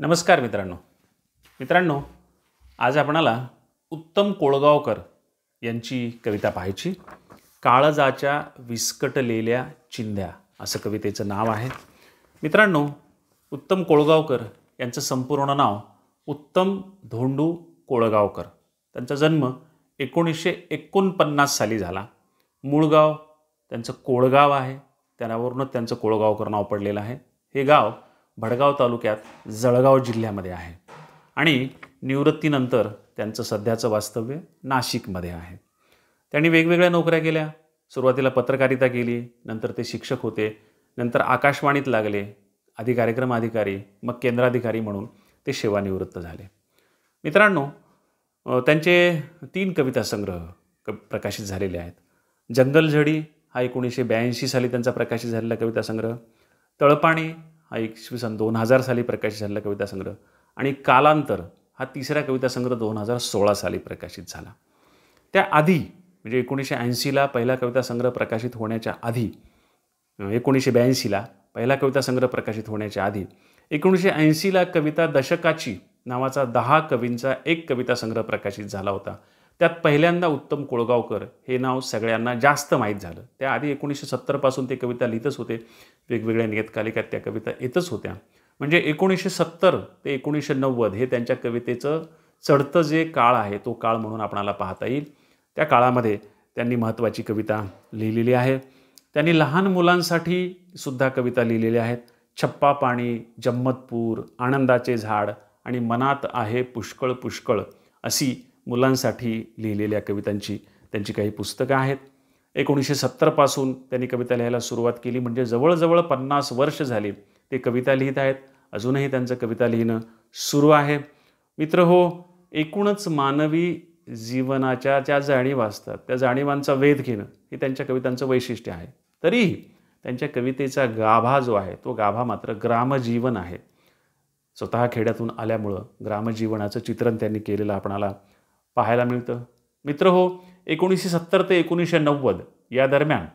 नमस्कार मित्रांनो, आज आपणाला उत्तम कोळगावकर यांची कविता पाहायची. काळजाच्या विस्कटलेल्या चिंध्या असं कवितेचं नाव आहे. मित्रांनो, उत्तम कोळगावकर यांचं संपूर्ण नाव उत्तम धोंडू कोळगावकर. त्यांचा जन्म 1949 साली झाला. मूळ गाव त्यांचं कोळगाव आहे. त्यावरूनच त्यांचं कोळगावकर नाव पडलेलं आहे. हे गाव भडगाव तालुक्यात जळगाव जिल्ह्यामध्ये आहे आणि निवृत्तीनंतर त्यांचं सध्याचं वास्तव्य नाशिकमध्ये आहे. त्यांनी वेगवेगळ्या नोकऱ्या केल्या. सुरुवातीला पत्रकारिता केली, नंतर ते शिक्षक होते, नंतर आकाशवाणीत लागले, आधी कार्यक्रम अधिकारी, मग केंद्राधिकारी म्हणून ते सेवानिवृत्त झाले. मित्रांनो, त्यांचे 3 कविता संग्रह प्रकाशित झालेले आहेत. जंगलझडी हा 1982 साली त्यांचा प्रकाशित झालेला कविता संग्रह, तळपाणी हा 2000 साली प्रकाशित झालेला कविता संग्रह आणि कालांतर हा तिसरा कविता संग्रह 2016 साली प्रकाशित झाला. त्याआधी म्हणजे 1980ला पहिला कविता संग्रह प्रकाशित होण्याच्या आधी, 1982ला पहिला कविता संग्रह प्रकाशित होण्याच्या आधी 1980ला कविता दशकाची नावाचा 10 कवींचा एक कविता संग्रह प्रकाशित झाला होता. त्यात पहिल्यांदा उत्तम कोळगावकर हे नाव सगळ्यांना जास्त माहीत झालं. त्याआधी 1970 पासून ते कविता लिहितच होते. वेगवेगळ्या नियतकालिकात त्या कविता येतच होत्या. म्हणजे 1970 ते 1990 हे त्यांच्या कवितेचं चढतं जे काळ आहे तो काळ म्हणून आपणाला पाहता येईल. त्या काळामध्ये त्यांनी महत्त्वाची कविता लिहिलेली आहे. त्यांनी लहान मुलांसाठी सुद्धा कविता लिहिलेल्या आहेत. छप्पा पाणी, जम्मतपूर, आनंदाचे झाड आणि मनात आहे पुष्कळ पुष्कळ अशी मुलांसाठी लिहिलेल्या कवितांची त्यांची काही पुस्तकं आहेत. 1970 पासून त्यांनी कविता लिहायला सुरुवात केली, म्हणजे जवळजवळ 50 वर्ष झाली ते कविता लिहित आहेत. अजूनही त्यांचं कविता लिहिणं सुरू आहे. मित्रहो, एकूणच मानवी जीवनाच्या ज्या जाणीवा असतात त्या जाणीवांचा वेध घेणं हे त्यांच्या कवितांचं वैशिष्ट्य आहे. तरीही त्यांच्या कवितेचा गाभा जो आहे तो गाभा मात्र ग्रामजीवन आहे. स्वतः खेड्यातून आल्यामुळं ग्रामजीवनाचं चित्रण त्यांनी केलेलं आपणाला पाहायला मिळतं. मित्रहो, 1970 ते 1990 या दरम्यान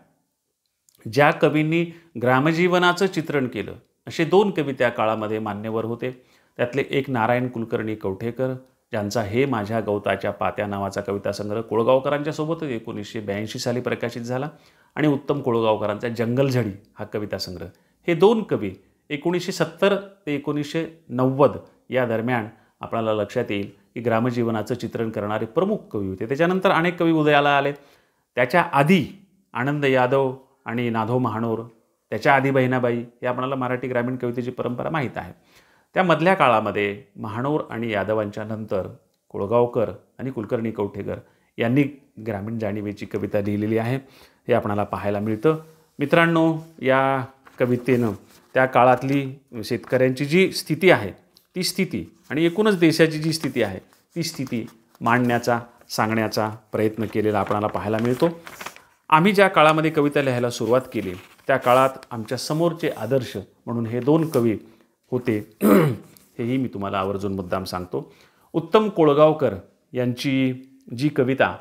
ज्या कवींनी ग्रामजीवनाचं चित्रण केलं असे 2 कवी त्या काळामध्ये मान्यवर होते. त्यातले एक नारायण कुलकर्णी कवठेकर, ज्यांचा हे माझ्या गवताच्या पात्या नावाचा कविता संग्रह कोळगावकरांच्या सोबतच 1982 साली प्रकाशित झाला, आणि उत्तम कोळगावकरांचा जंगलझडी हा कविता संग्रह. हे 2 कवी 1970 ते 1990 या दरम्यान आपल्याला लक्षात येईल की ग्रामजीवनाचं चित्रण करणारे प्रमुख कवी होते. त्याच्यानंतर अनेक कवी उदयाला आले. त्याच्या आधी आनंद यादव आणि नाधो महानोर, त्याच्या आधी बहिणाबाई, हे आपल्याला मराठी ग्रामीण कवितेची परंपरा माहीत आहे. त्या मधल्या काळामध्ये महानोर आणि यादवांच्या नंतर कोळगावकर आणि कुलकर्णी कवठेकर यांनी ग्रामीण जाणीवेची कविता लिहिलेली आहे. हे आपल्याला पाहायला मिळतं. मित्रांनो, या कवितेनं त्या काळातली शेतकऱ्यांची जी स्थिती आहे ती स्थिती आणि एकूणच देशाची जी स्थिती आहे ती स्थिती मांडण्याचा, सांगण्याचा प्रयत्न केलेला आपल्याला पाहायला मिळतो. आम्ही ज्या काळामध्ये कविता लिहायला सुरुवात केली त्या काळात आमच्या समोरचे आदर्श म्हणून हे 2 कवी होते. हेही मी तुम्हाला आवर्जून मुद्दाम सांगतो. उत्तम कोळगावकर यांची जी कविता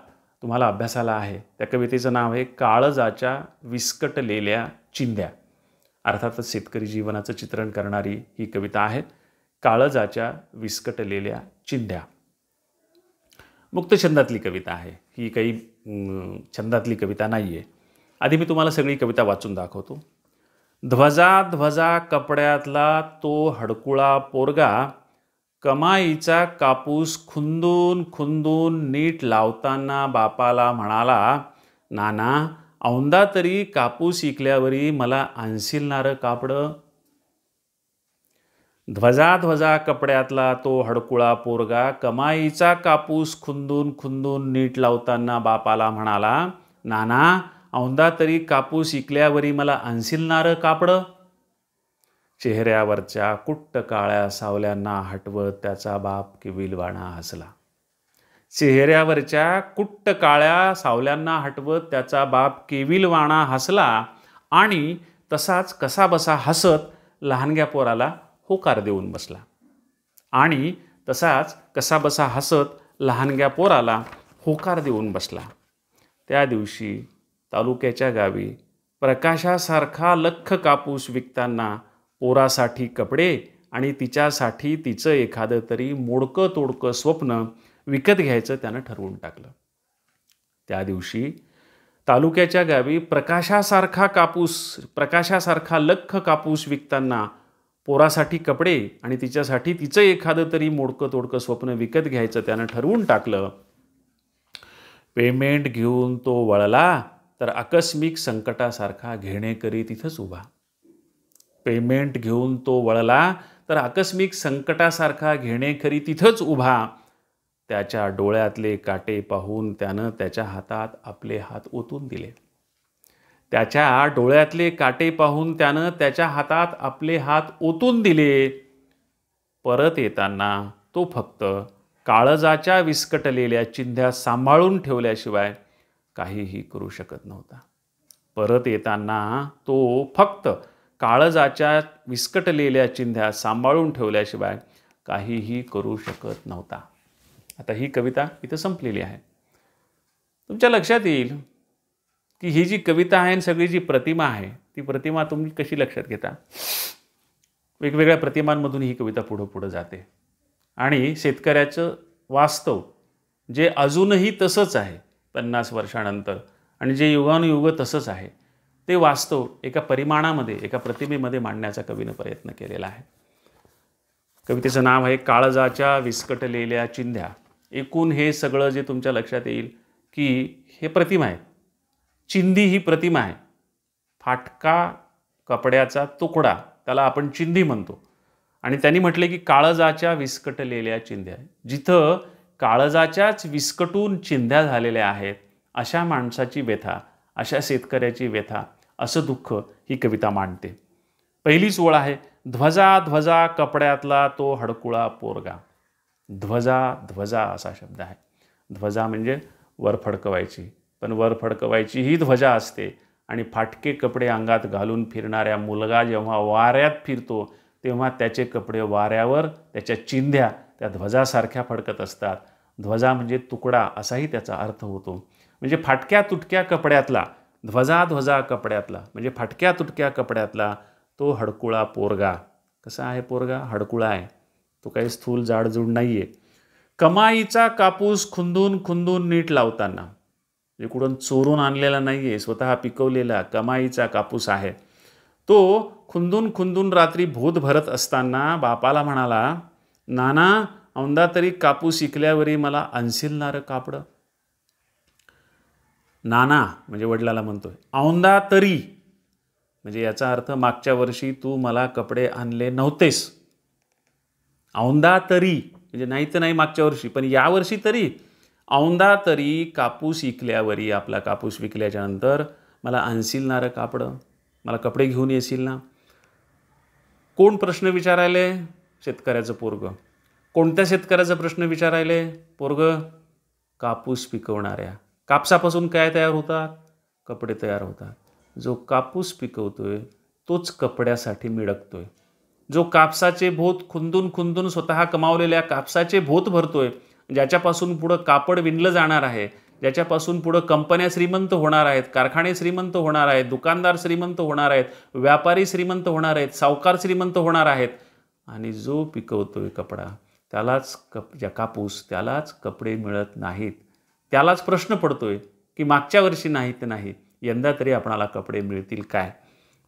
तुम्हाला अभ्यासाला आहे त्या कवितेचं नाव आहे काळजाच्या विस्कटलेल्या चिंध्या. अर्थातच शेतकरी जीवनाचं चित्रण करणारी ही कविता आहे. काळजाच्या विस्कटलेल्या चिंध्या. मुक्त छंदातली कविता आहे ही, काही छंदातली कविता नाही आहे. आधी मी तुम्हाला सगळी कविता वाचून दाखवतो. ध्वजा ध्वजा कपड्यातला तो हडकुळा पोरगा, कमाईचा कापूस खुंदून खुंदून नीट लावताना बापाला म्हणाला, नाना औंदा तरी कापूस इकल्यावरी मला आणशील नार कापडं. ध्वजा ध्वजा कपड्यातला तो हडकुळा पोरगा, कमाईचा कापूस खुंदून खुंदून नीट लावताना बापाला म्हणाला, नाना औंदा तरी कापूस इकल्यावरी मला आणशील नार कापडं. चेहऱ्यावरच्या कुट्ट काळ्या सावल्यांना हटवत त्याचा बाप केविलवाणा हसला. चेहऱ्यावरच्या कुट्ट काळ्या सावल्यांना हटवत त्याचा बाप केविलवाणा हसला आणि तसाच कसाबसा हसत लहानग्या पोराला होकार देऊन बसला. आणि तसाच कसाबसा हसत लहानग्या पोराला होकार देऊन बसला. त्या दिवशी तालुक्याच्या गावी प्रकाशासारखा लख्ख कापूस विकताना पोरासाठी कपडे आणि तिच्यासाठी तिचं एखादं तरी मोडकं तोडकं स्वप्न विकत घ्यायचं त्यानं ठरवून टाकलं. त्या दिवशी तालुक्याच्या गावी प्रकाशासारखा लख्ख कापूस विकताना पोरासाठी कपडे आणि तिच्यासाठी तिचं एखादं तरी मोडकं तोडकं स्वप्न विकत घ्यायचं त्यानं ठरवून टाकलं. पेमेंट घेऊन तो वळला तर आकस्मिक संकटासारखा घेणेकरी तिथंच उभा. पेमेंट घेऊन तो वळला तर आकस्मिक संकटासारखा घेणेकरी तिथंच उभा. त्याच्या डोळ्यातले काटे पाहून त्यानं त्याच्या हातात आपले हात ओतून दिले. त्याच्या डोळ्यातले काटे पाहून त्यानं त्याच्या हातात आपले हात ओतून दिले. परत येताना तो फक्त काळजाच्या विस्कटलेल्या चिंध्या सांभाळून ठेवल्याशिवाय काहीही करू शकत नव्हता. परत येताना तो फक्त काळजाच्या विस्कटलेल्या चिंध्या सांभाळून ठेवल्याशिवाय काहीही करू शकत नव्हता. आता ही कविता इथं संपलेली आहे. तुमच्या लक्षात येईल की ही जी कविता आहे आणि सगळी जी प्रतिमा आहे ती प्रतिमा तुम्ही कशी लक्षात घेता. वेगवेगळ्या प्रतिमांमधून ही कविता पुढं पुढं जाते आणि शेतकऱ्याचं वास्तव जे अजूनही तसंच आहे 50 वर्षानंतर आणि जे युगानुयुग तसंच आहे ते वास्तव एका परिमाणामध्ये एका प्रतिमेमध्ये मांडण्याचा कवीनं प्रयत्न केलेला आहे. कवितेचं नाव आहे काळजाच्या विस्कटलेल्या चिंध्या. एकूण हे सगळं जे तुमच्या लक्षात येईल की हे प्रतिमा आहे. चिंधी ही प्रतिमा आहे. फाटका कपड्याचा तुकडा त्याला आपण चिंधी म्हणतो. आणि त्यांनी म्हटले की काळजाच्या विस्कटलेल्या चिंध्या. जिथं काळजाच्याच विस्कटून चिंध्या झालेल्या आहेत अशा माणसाची व्यथा, अशा शेतकऱ्याची व्यथा, असं दुःख ही कविता मांडते. पहिलीच ओळ आहे, ध्वजा ध्वजा कपड्यातला तो हडकुळा पोरगा. ध्वजा ध्वजा असा शब्द आहे. ध्वजा म्हणजे वर फडकवायची, पण वर फडकवायची ही ध्वजा असते. आणि फाटके कपडे अंगात घालून फिरणाऱ्या मुलगा जेव्हा वाऱ्यात फिरतो तेव्हा त्याचे कपडे वाऱ्यावर त्याच्या चिंध्या त्या ध्वजासारख्या फडकत असतात. ध्वजा म्हणजे तुकडा असाही त्याचा अर्थ होतो. म्हणजे फाटक्या तुटक्या कपड्यातला, ध्वजा ध्वजा कपड्यातला म्हणजे फाटक्या तुटक्या कपड्यातला तो हडकुळा पोरगा. कसा आहे पोरगा? हडकुळा आहे. तो काही स्थूल जाडजूड नाही आहे. कमाईचा कापूस खुंदून खुंदून नीट लावताना, म्हणजे कुठून चोरून आणलेला नाही आहे, स्वतः पिकवलेला कमाईचा कापूस आहे. तो खुंदून खुंदून रात्री भूत भरत असताना बापाला म्हणाला, नाना औंदा तरी कापूस इकल्यावरी मला आणशीलणारं कापडं. नाना म्हणजे वडिलाला म्हणतोय. औंदा तरी म्हणजे याचा अर्थ मागच्या वर्षी तू मला कपडे आणले नव्हतेस. औंदा तरी म्हणजे नाही तर नाही मागच्या वर्षी, पण यावर्षी तरी. औंदा तरी कापूस इकल्यावरी, आपला कापूस विकल्याच्या नंतर मला आणशीलणारं कापडं, मला कपडे घेऊन येशील ना. कोण प्रश्न विचारायले? शेतकऱ्याचं पोरगं. कोणत्या शेतकऱ्याचा प्रश्न विचारायले? पोरगं कापूस पिकवणाऱ्या. कापसापासून काय तयार होतात? कपडे तयार होतात. जो कापूस पिकवतोय तोच कपड्यासाठी मिळकतोय. जो कापसाचे भोत खुंदून खुंदून स्वतः कमावलेल्या कापसाचे भोत भरतोय, ज्याच्यापासून पुढं कापड विणलं जाणार आहे, ज्याच्यापासून पुढं कंपन्या श्रीमंत होणार आहेत, कारखाने श्रीमंत होणार आहेत, दुकानदार श्रीमंत होणार आहेत, व्यापारी श्रीमंत होणार आहेत, सावकार श्रीमंत होणार आहेत. आणि जो पिकवतोय कपडा त्यालाच कापूस त्यालाच कपडे मिळत नाहीत. त्यालाच प्रश्न पडतोय की मागच्या वर्षी नाही तर नाही, यंदा तरी आपणाला कपडे मिळतील काय.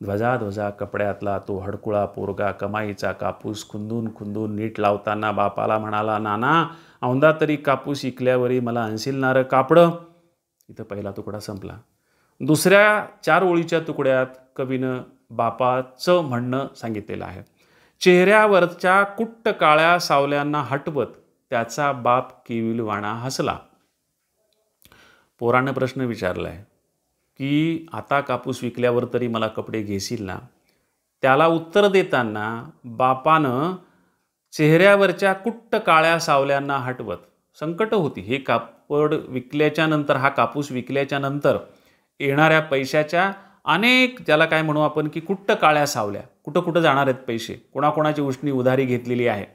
ध्वजा ध्वजा कपड्यातला तो हडकुळा पोरगा कमाईचा कापूस खुंदून खुंदून नीट लावताना बापाला म्हणाला, नाना औंदा तरी कापूस इकल्यावरी मला आणशीलणारं कापडं. इथं पहिला तुकडा संपला. दुसऱ्या 4 ओळीच्या तुकड्यात कवीनं बापाचं म्हणणं सांगितलेलं आहे. चेहऱ्यावरच्या कुट्ट काळ्या सावल्यांना हटवत त्याचा बाप केविलवाणा हसला. पोरानं प्रश्न विचारला आहे की आता कापूस विकल्यावर तरी मला कपडे घेशील ना. त्याला उत्तर देताना बापानं चेहऱ्यावरच्या कुट्ट काळ्या सावल्यांना हटवत, संकट होती, हे कापड विकल्याच्या नंतर, हा कापूस विकल्याच्या नंतर येणाऱ्या पैशाच्या अनेक, त्याला काय म्हणू आपण की कुट्ट काळ्या सावल्या, कुठं कुठं जाणार आहेत पैसे, कोणाकोणाची उष्णी उधारी घेतलेली आहे.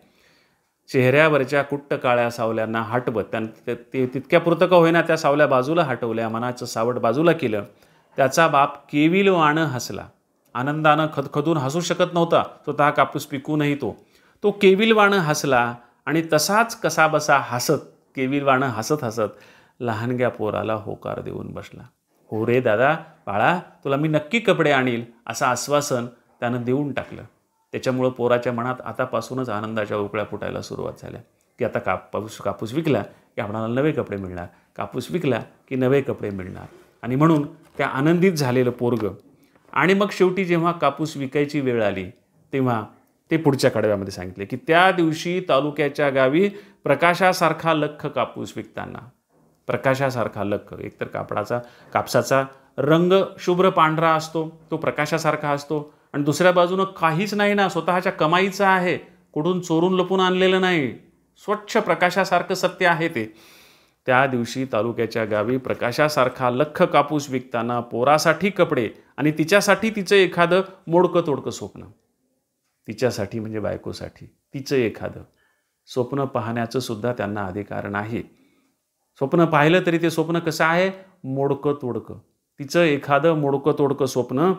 चेहऱ्यावरच्या कुट्ट काळ्या सावल्यांना हटवत, ते तितक्यापुरतं का होईना त्या सावल्या बाजूला हटवल्या, मनाचं सावट बाजूला केलं. त्याचा बाप केविलवाणं हसला. आनंदानं खदखदून हसू शकत नव्हता, स्वतः कापूस पिकूनही तो. तो केविलवाणं हसला आणि तसाच कसाबसा हसत केविलवाणं हसत हसत लहानग्या पोराला होकार देऊन बसला. हो रे दादा, बाळा, तुला मी नक्की कपडे आणील असं आश्वासन त्यानं देऊन टाकलं. त्याच्यामुळं पोराच्या मनात आतापासूनच आनंदाच्या उकळ्या फुटायला सुरुवात झाल्या की आता कापूस विकला की आपणाला नवे कपडे मिळणार, कापूस विकला की नवे कपडे मिळणार. आणि म्हणून त्या आनंदित झालेलं पोरगं. आणि मग शेवटी जेव्हा कापूस विकायची वेळ आली तेव्हा ते पुढच्या कडव्यामध्ये सांगितले की त्या दिवशी तालुक्याच्या गावी प्रकाशासारखा लख्ख कापूस विकताना, प्रकाशासारखा लख्ख, एकतर कापसाचा रंग शुभ्र पांढरा असतो, तो प्रकाशासारखा असतो, आणि दुसऱ्या बाजूनं काहीच नाही ना, स्वतःच्या कमाईचं आहे, कुठून चोरून लपून आणलेलं नाही, स्वच्छ प्रकाशासारखं सत्य आहे ते. त्या दिवशी तालुक्याच्या गावी प्रकाशासारखा लख्ख कापूस विकताना पोरासाठी कपडे आणि तिच्यासाठी तिचं एखादं मोडकं तोडकं स्वप्न, तिच्यासाठी म्हणजे बायकोसाठी तिचं एखादं स्वप्न पाहण्याचं सुद्धा त्यांना अधिकार नाही. स्वप्न पाहिलं तरी ते स्वप्न कसं आहे, मोडकं तोडकं. तिचं एखादं मोडकं तोडकं स्वप्न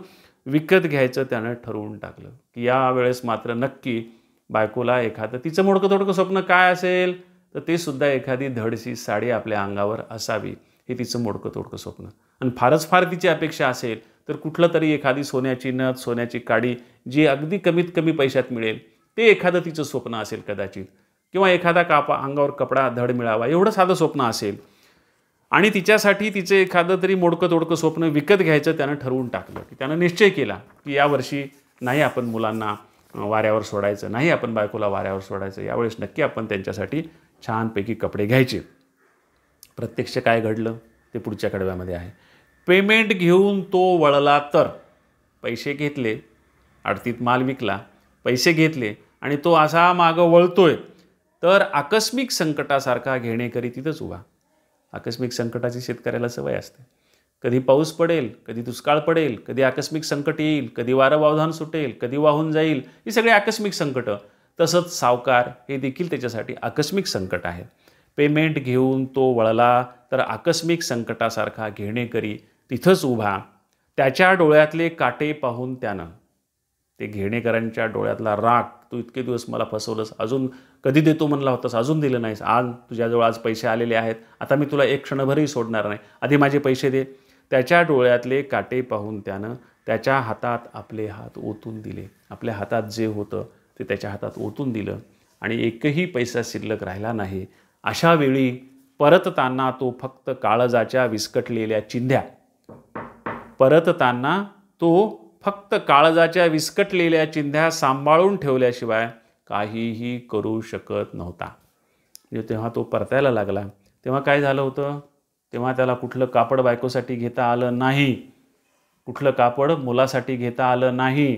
विकत घ्यायचं त्यानं ठरवून टाकलं की यावेळेस मात्र नक्की बायकोला एखादं तिचं मोडकं तोडकं स्वप्न काय असेल तर ते सुद्धा एखादी धडसी साडी आपल्या अंगावर असावी, हे तिचं मोडकं तोडकं स्वप्न. आणि फारच फार तिची अपेक्षा असेल तर कुठलं तरी एखादी सोन्याची नथ, सोन्याची काडी जी अगदी कमीत कमी पैशात मिळेल ते एखादं तिचं स्वप्न असेल कदाचित, किंवा एखादा अंगावर कपडा धड मिळावा एवढं साधं स्वप्न असेल. आणि तिच्यासाठी तिचं एखादं तरी मोडकं तोडकं स्वप्न विकत घ्यायचं त्यानं ठरवून टाकलं की त्यानं निश्चय केला की यावर्षी नाही आपण मुलांना वाऱ्यावर सोडायचं, नाही आपण बायकोला वाऱ्यावर सोडायचं, यावेळेस नक्की आपण त्यांच्यासाठी छानपैकी कपडे घ्यायचे. प्रत्यक्ष काय घडलं ते पुढच्या कडव्यामध्ये आहे. पेमेंट घेऊन तो वळला तर, पैसे घेतले, आडतीत माल विकला, पैसे घेतले आणि तो असा मागं वळतोय तर आकस्मिक संकटासारखा घेणेकरी तिथंच उभा. आकस्मिक संकटाची शेतकऱ्याला सवय असते. कधी पाऊस पडेल, कधी दुष्काळ पडेल, कधी आकस्मिक संकट येईल, कधी वारं वावधान सुटेल, कधी वाहून जाईल, ही सगळी आकस्मिक संकटं. तसंच सावकार हे देखील त्याच्यासाठी आकस्मिक संकट आहे. पेमेंट घेऊन तो वळला तर आकस्मिक संकटासारखा घेणेकरी तिथंच उभा. त्याच्या डोळ्यातले काटे पाहून त्यानं, ते घेणेकरांच्या डोळ्यातला राग, तू इतके दिवस मला फसवलंस, अजून कधी देतो म्हणला होतास, अजून दिलं नाहीस, आज तुझ्याजवळ आज पैसे आलेले आहेत, आता मी तुला एक क्षणभरही सोडणार नाही, आधी माझे पैसे दे. त्याच्या डोळ्यातले काटे पाहून त्यानं त्याच्या हातात आपले हात ओतून दिले. आपल्या हातात जे होतं ते त्याच्या हातात ओतून दिलं आणि एकही पैसा शिल्लक राहिला नाही. अशा वेळी परतताना तो फक्त काळजाच्या विस्कटलेल्या चिंध्या, परतताना तो फक्त काळजाच्या विस्कटलेल्या चिंध्या सांभाळून ठेवल्याशिवाय काहीही करू शकत नव्हता. म्हणजे तेव्हा तो परतायला लागला तेव्हा काय झालं होतं, तेव्हा त्याला कुठलं कापड बायकोसाठी घेता आलं नाही, कुठलं कापड मुलासाठी घेता आलं नाही.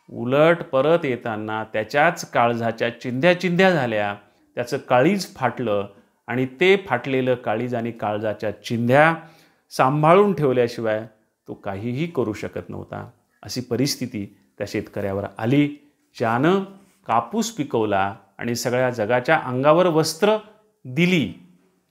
उलट परत येताना त्याच्याच काळजाच्या चिंध्या झाल्या, त्याचं काळीज फाटलं आणि ते फाटलेलं काळीज आणि काळजाच्या चिंध्या सांभाळून ठेवल्याशिवाय तो काहीही करू शकत नव्हता. अशी परिस्थिती त्या शेतकऱ्यावर आली, ज्यानं कापूस पिकवला आणि सगळ्या जगाच्या अंगावर वस्त्र दिली.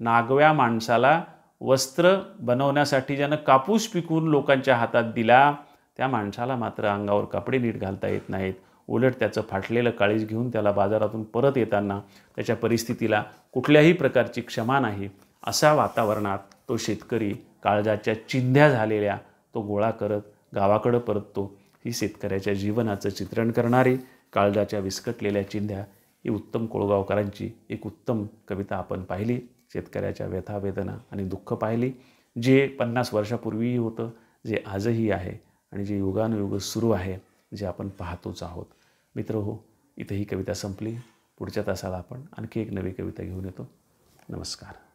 नागव्या माणसाला वस्त्र बनवण्यासाठी ज्यानं कापूस पिकवून लोकांच्या हातात दिला, त्या माणसाला मात्र अंगावर कपडे नीट घालता येत नाहीत. उलट त्याचं फाटलेलं काळीज घेऊन त्याला बाजारातून परत येताना त्याच्या परिस्थितीला कुठल्याही प्रकारची क्षमा नाही. अशा वातावरणात तो शेतकरी काळजाच्या चिंध्या झालेल्या तो गोळा करत गावाकडं परततो. ही शेतकऱ्याच्या जीवनाचं चित्रण करणारी काळजाच्या विस्कटलेल्या चिंध्या ही उत्तम कोळगावकरांची एक उत्तम कविता आपण पाहिली. शेतकऱ्याच्या व्यथा वेदना आणि दुःख पाहिली, जे 50 वर्षापूर्वीही होतं, जे आजही आहे आणि जे युगानुयुग सुरू आहे, जे आपण पाहतोच आहोत. मित्रहो, इथे ही कविता संपली. पुढच्या तासाला आपण आणखी एक नवी कविता घेऊन येतो. नमस्कार.